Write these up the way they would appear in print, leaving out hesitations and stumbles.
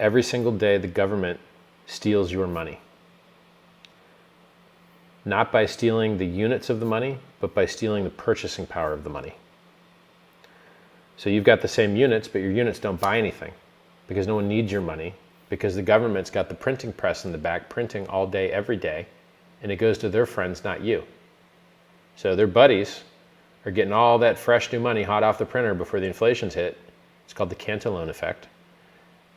every single day the government steals your money. Not by stealing the units of the money, but by stealing the purchasing power of the money. So you've got the same units, but your units don't buy anything because no one needs your money, because the government's got the printing press in the back printing all day, every day, and it goes to their friends, not you. So their buddies are getting all that fresh new money hot off the printer before the inflation's hit. It's called the Cantillon effect.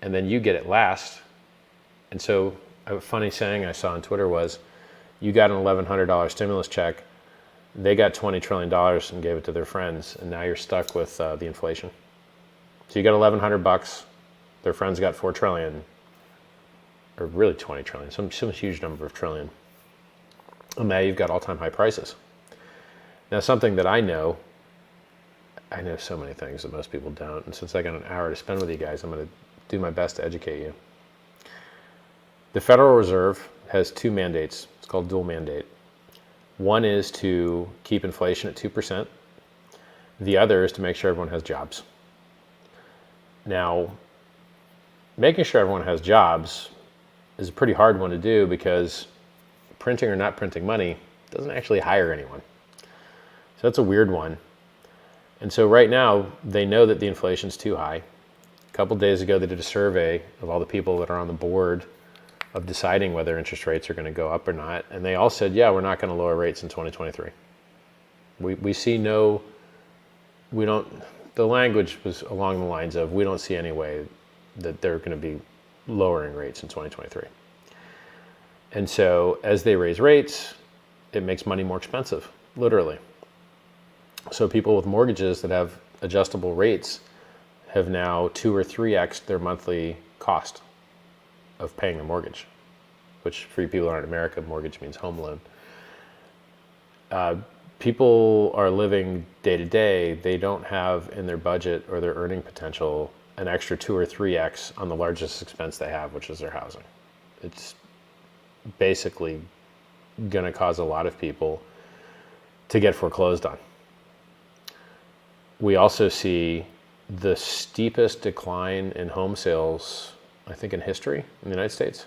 And then you get it last. And so a funny saying I saw on Twitter was, you got an $1,100 stimulus check, they got $20 trillion and gave it to their friends, and now you're stuck with the inflation. So you got $1,100, their friends got $4 trillion, or really 20 trillion, some huge number of trillion. And now you've got all-time high prices. Now, something that I know so many things that most people don't, and since I got an hour to spend with you guys, I'm going to do my best to educate you. The Federal Reserve has two mandates. It's called dual mandate. One is to keep inflation at 2%. The other is to make sure everyone has jobs. Now, making sure everyone has jobs is a pretty hard one to do because printing or not printing money doesn't actually hire anyone. So that's a weird one. And so right now, they know that the inflation's too high. A couple days ago, they did a survey of all the people that are on the board of deciding whether interest rates are going to go up or not. And they all said, yeah, we're not going to lower rates in 2023. We see no, we don't, the language was along the lines of, we don't see any way that they're going to be lowering rates in 2023. And so as they raise rates, it makes money more expensive, literally. So people with mortgages that have adjustable rates have now 2 or 3x their monthly cost of paying a mortgage, which for you people who aren't in America, mortgage means home loan. People are living day to day. They don't have in their budget or their earning potential an extra 2 or 3x on the largest expense they have, which is their housing. It's basically going to cause a lot of people to get foreclosed on. We also see the steepest decline in home sales, I think, in history in the United States.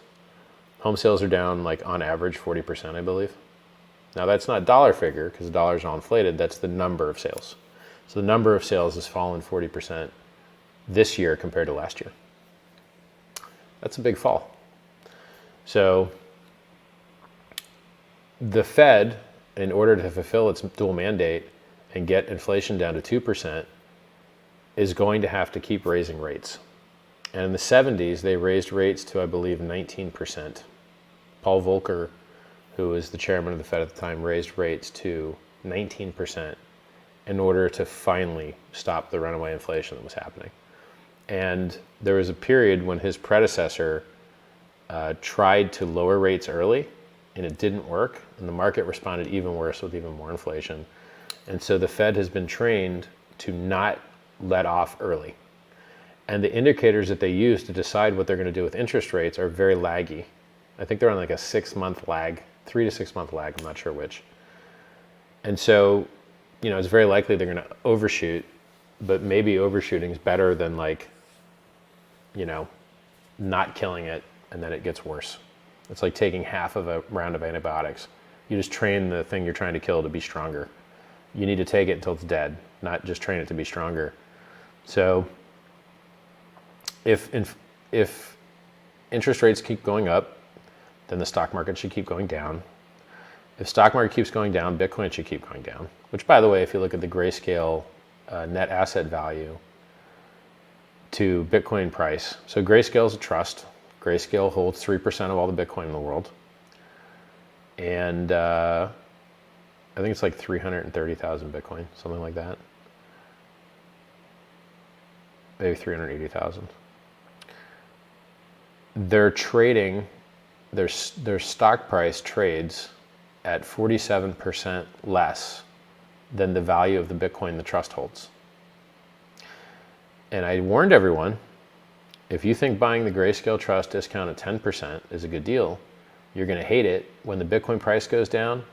Home sales are down, like, on average 40%, I believe. Now, that's not dollar figure because the dollars are all inflated. That's the number of sales. So the number of sales has fallen 40% this year compared to last year. That's a big fall. So the Fed, in order to fulfill its dual mandate and get inflation down to 2%, is going to have to keep raising rates. And in the 70s, they raised rates to, I believe, 19%. Paul Volcker, who was the chairman of the Fed at the time, raised rates to 19% in order to finally stop the runaway inflation that was happening. And there was a period when his predecessor tried to lower rates early, and it didn't work, and the market responded even worse with even more inflation. And so the Fed has been trained to not let off early. And the indicators that they use to decide what they're going to do with interest rates are very laggy. I think they're on like a 6-month lag, 3 to 6 month lag, I'm not sure which. And so, you know, it's very likely they're going to overshoot, but maybe overshooting is better than, like, you know, not killing it and then it gets worse. It's like taking half of a round of antibiotics. You just train the thing you're trying to kill to be stronger. You need to take it until it's dead, not just train it to be stronger. So if interest rates keep going up, then the stock market should keep going down. If stock market keeps going down, Bitcoin should keep going down, which, by the way, if you look at the Grayscale net asset value to Bitcoin price, so Grayscale is a trust. Grayscale holds 3% of all the Bitcoin in the world. And I think it's like 330,000 Bitcoin, something like that. Maybe 380,000. They're trading, their stock price trades at 47% less than the value of the Bitcoin the trust holds. And I warned everyone, if you think buying the Grayscale Trust discount at 10% is a good deal, you're going to hate it when the Bitcoin price goes down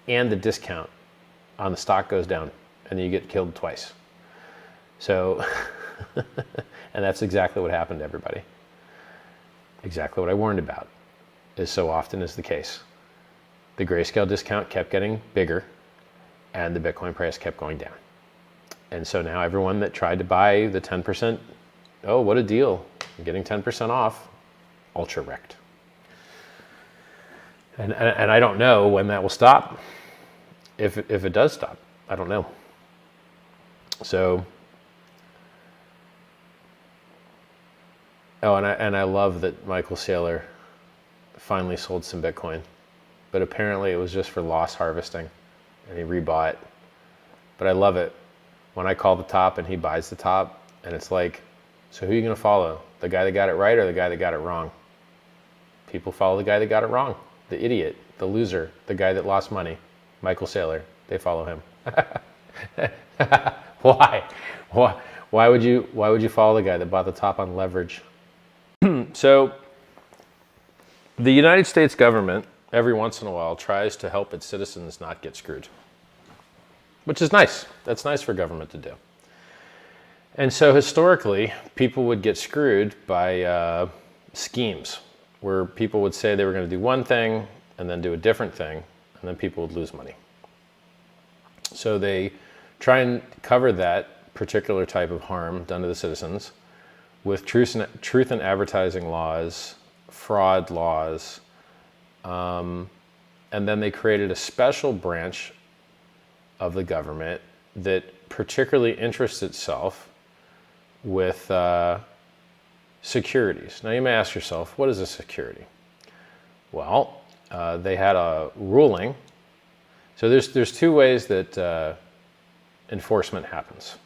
and the discount on the stock goes down, and then you get killed twice. So, and that's exactly what happened to everybody. exactly what I warned about, as so often is the case. The grayscale discount kept getting bigger, and the Bitcoin price kept going down. And so now everyone that tried to buy the 10%, oh, what a deal, I'm getting 10% off, ultra wrecked. And I don't know when that will stop. If it does stop, I don't know. So, oh, and I love that Michael Saylor finally sold some Bitcoin, but apparently it was just for loss harvesting, and he rebought. But I love it when I call the top and he buys the top, and it's like, so who are you going to follow? The guy that got it right or the guy that got it wrong? People follow the guy that got it wrong. The idiot, the loser, the guy that lost money, Michael Saylor. They follow him. Why? Why would you follow the guy that bought the top on leverage? So the United States government every once in a while tries to help its citizens not get screwed, which is nice. That's nice for government to do. And so historically, people would get screwed by schemes where people would say they were going to do one thing and then do a different thing, and then people would lose money. So they try and cover that particular type of harm done to the citizens with truth in advertising laws, fraud laws, and then they created a special branch of the government that particularly interests itself with securities. Now you may ask yourself, what is a security? Well, they had a ruling. So there's two ways that enforcement happens.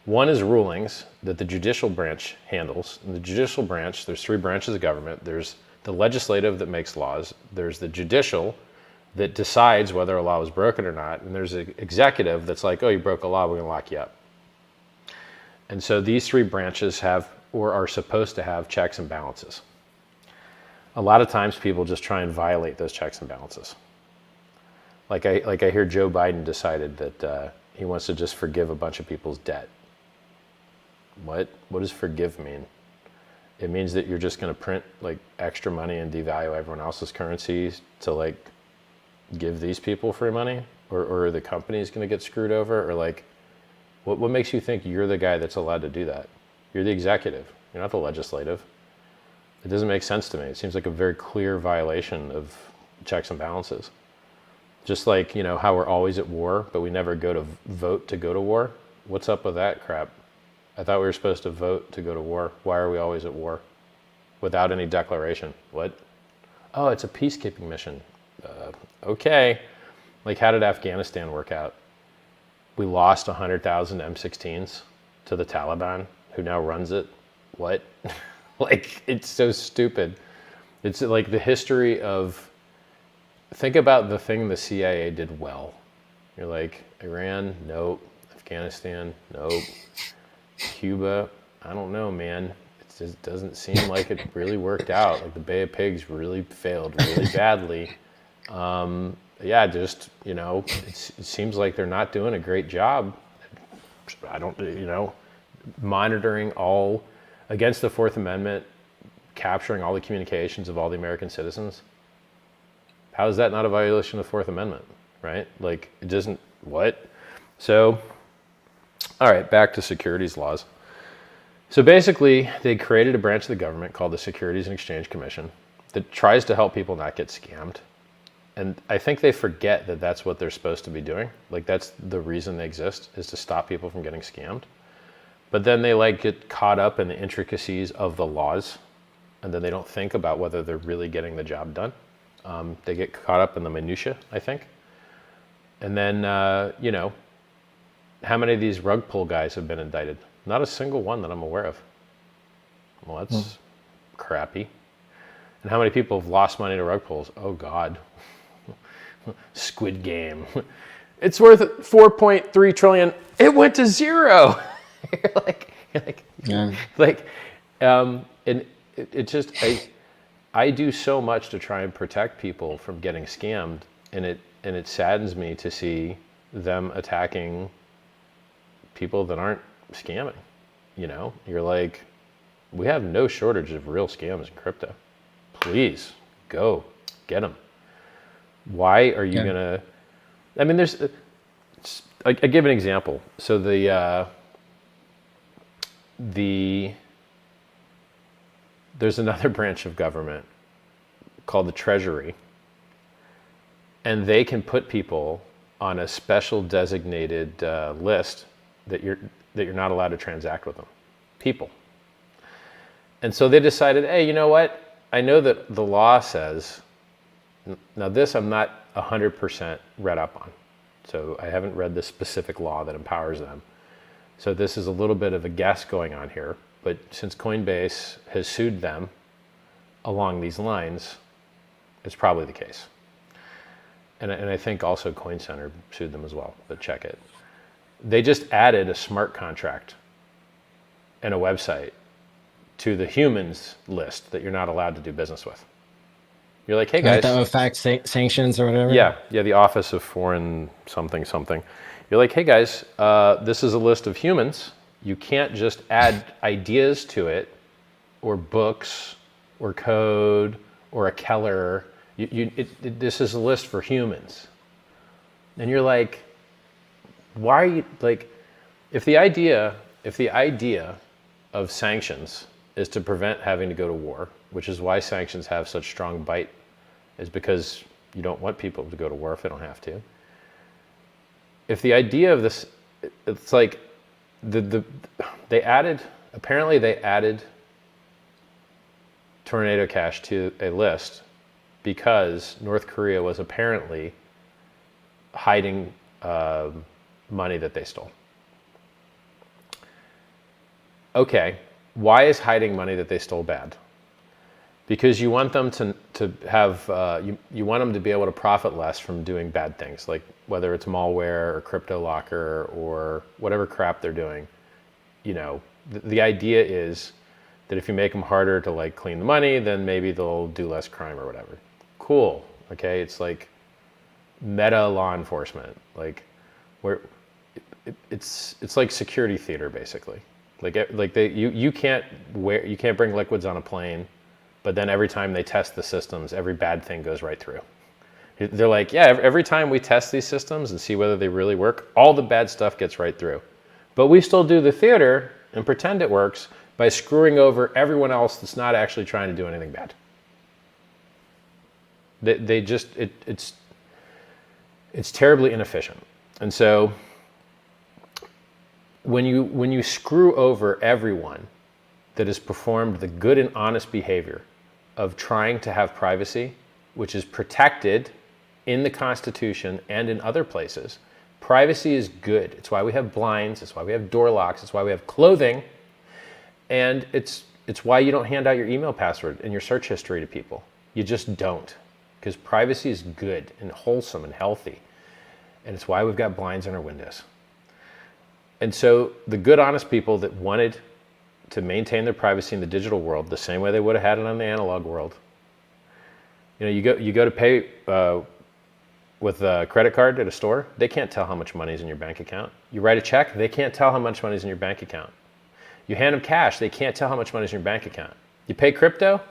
One is rulings that the judicial branch handles. In the judicial branch, there's three branches of government. There's the legislative that makes laws. There's the judicial that decides whether a law was broken or not. And there's an executive that's like, oh, you broke a law, we're gonna lock you up. And so these three branches have, or are supposed to have, checks and balances. A lot of times people just try and violate those checks and balances. Like I hear Joe Biden decided that he wants to just forgive a bunch of people's debt. What does forgive mean? It means that you're just going to print like extra money and devalue everyone else's currencies to like give these people free money, or are the companies going to get screwed over, or like what makes you think you're the guy that's allowed to do that? You're the executive. You're not the legislative. It doesn't make sense to me. It seems like a very clear violation of checks and balances. Just like, you know, how we're always at war, but we never go to vote to go to war. What's up with that crap? I thought we were supposed to vote to go to war. Why are we always at war? Without any declaration. What? Oh, it's a peacekeeping mission. Okay. Like, how did Afghanistan work out? We lost 100,000 M16s to the Taliban, who now runs it. What? Like, it's so stupid. It's like the history of, think about the thing the CIA did well. You're like, Iran, nope. Afghanistan, nope. Cuba, I don't know, man. It just doesn't seem like it really worked out. Like the Bay of Pigs really failed really badly. Yeah, just, you know, it seems like they're not doing a great job. I don't, you know, monitoring all, against the Fourth Amendment, capturing all the communications of all the American citizens. How is that not a violation of the Fourth Amendment, right? Like, it doesn't, what? So, all right, back to securities laws. So basically, they created a branch of the government called the Securities and Exchange Commission that tries to help people not get scammed. And I think they forget that that's what they're supposed to be doing. Like, that's the reason they exist, is to stop people from getting scammed. But then they like get caught up in the intricacies of the laws, and then they don't think about whether they're really getting the job done. They get caught up in the minutia, I think. And then, you know, how many of these rug pull guys have been indicted? Not a single one that I'm aware of. Well, that's crappy. And how many people have lost money to rug pulls? Oh, God. Squid Game. It's worth 4.3 trillion. It went to zero. And it just, I do so much to try and protect people from getting scammed, and it saddens me to see them attacking people that aren't scamming. You know, you're like, We have no shortage of real scams in crypto. Please go get them. Why are you gonna? I mean, I give an example. So there's another branch of government called the Treasury, and they can put people on a special designated list that you're not allowed to transact with them. People. And so they decided, hey, you know what? I know that the law says, now this I'm not 100% read up on. So I haven't read the specific law that empowers them. So this is a little bit of a guess going on here. But since Coinbase has sued them along these lines, it's probably the case. And I think also Coin Center sued them as well, but check it. They just added a smart contract and a website to the humans list that you're not allowed to do business with. You're like, hey guys. That would affect sanctions or whatever? Yeah, the Office of Foreign something. You're like, hey guys, this is a list of humans. You can't just add ideas to it, or books, or code, or a Keller. This is a list for humans. And you're like, why are you, like, if the idea of sanctions is to prevent having to go to war, which is why sanctions have such strong bite, is because you don't want people to go to war if they don't have to. If the idea of this, it's like they added Tornado Cash to a list because North Korea was apparently hiding money that they stole. Okay, why is hiding money that they stole bad? Because you want them to have, you want them to be able to profit less from doing bad things, like whether it's malware or crypto locker or whatever crap they're doing. You know, the idea is that if you make them harder to like clean the money, then maybe they'll do less crime or whatever. Cool. Okay, it's like meta law enforcement. Like, where it's like security theater basically. You can't bring liquids on a plane, but then every time they test the systems, every bad thing goes right through. They're like, yeah, every time we test these systems and see whether they really work, all the bad stuff gets right through. But we still do the theater and pretend it works by screwing over everyone else that's not actually trying to do anything bad. It's terribly inefficient. And so when you screw over everyone that has performed the good and honest behavior of trying to have privacy, which is protected in the Constitution and in other places, privacy is good. It's why we have blinds, it's why we have door locks, it's why we have clothing, and it's why you don't hand out your email password and your search history to people. You just don't, because privacy is good and wholesome and healthy, and it's why we've got blinds in our windows. And so the good, honest people that wanted to maintain their privacy in the digital world the same way they would have had it on the analog world. You know, you go to pay with a credit card at a store, they can't tell how much money is in your bank account. You write a check, they can't tell how much money is in your bank account. You hand them cash, they can't tell how much money is in your bank account. You pay crypto,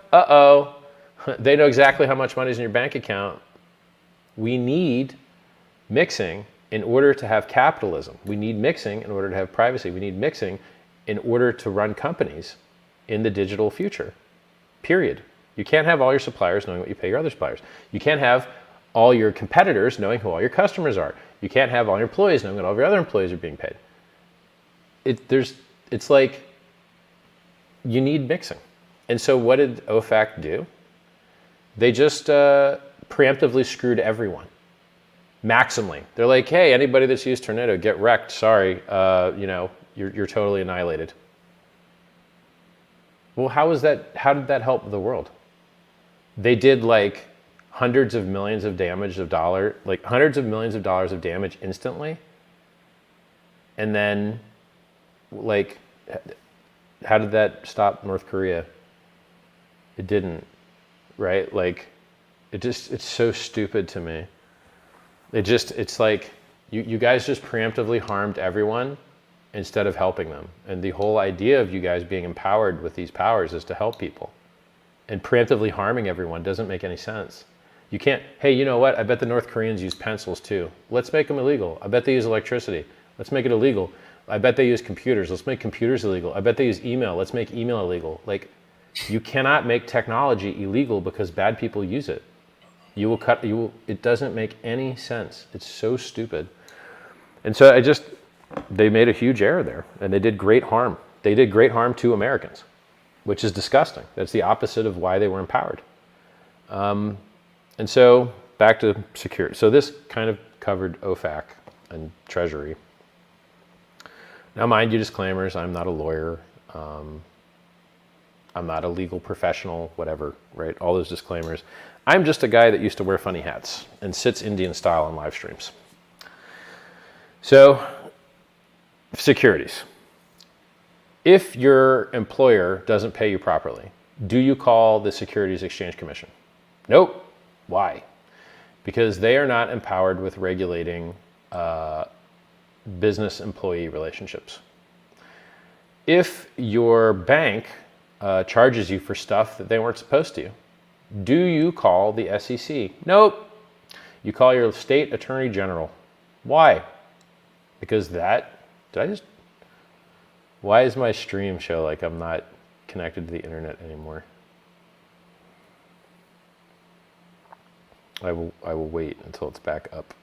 they know exactly how much money is in your bank account. We need mixing in order to have capitalism. We need mixing in order to have privacy. We need mixing in order to run companies in the digital future, period. You can't have all your suppliers knowing what you pay your other suppliers. You can't have all your competitors knowing who all your customers are. You can't have all your employees knowing what all your other employees are being paid. It's like you need mixing. And so what did OFAC do? They just preemptively screwed everyone, maximally. They're like, hey, anybody that's used Tornado, get wrecked, sorry, you're totally annihilated. Well, how did that help the world? They did like hundreds of millions of dollars of damage instantly. And then like, how did that stop North Korea? It didn't, right? Like, it's so stupid to me. It's like, you guys just preemptively harmed everyone, instead of helping them. And the whole idea of you guys being empowered with these powers is to help people. And preemptively harming everyone doesn't make any sense. You can't, hey, you know what? I bet the North Koreans use pencils too. Let's make them illegal. I bet they use electricity. Let's make it illegal. I bet they use computers. Let's make computers illegal. I bet they use email. Let's make email illegal. Like, you cannot make technology illegal because bad people use it. It doesn't make any sense. It's so stupid. And so they made a huge error there, and they did great harm. They did great harm to Americans, which is disgusting. That's the opposite of why they were empowered. And so back to security. So this kind of covered OFAC and Treasury. Now, mind you, disclaimers, I'm not a lawyer. I'm not a legal professional, whatever, right? All those disclaimers. I'm just a guy that used to wear funny hats and sits Indian style on live streams. So, securities. If your employer doesn't pay you properly, do you call the Securities Exchange Commission? Nope. Why? Because they are not empowered with regulating business-employee relationships. If your bank charges you for stuff that they weren't supposed to, do you call the SEC? Nope. You call your state attorney general. Why? Because why is my stream show like I'm not connected to the internet anymore? I will wait until it's back up.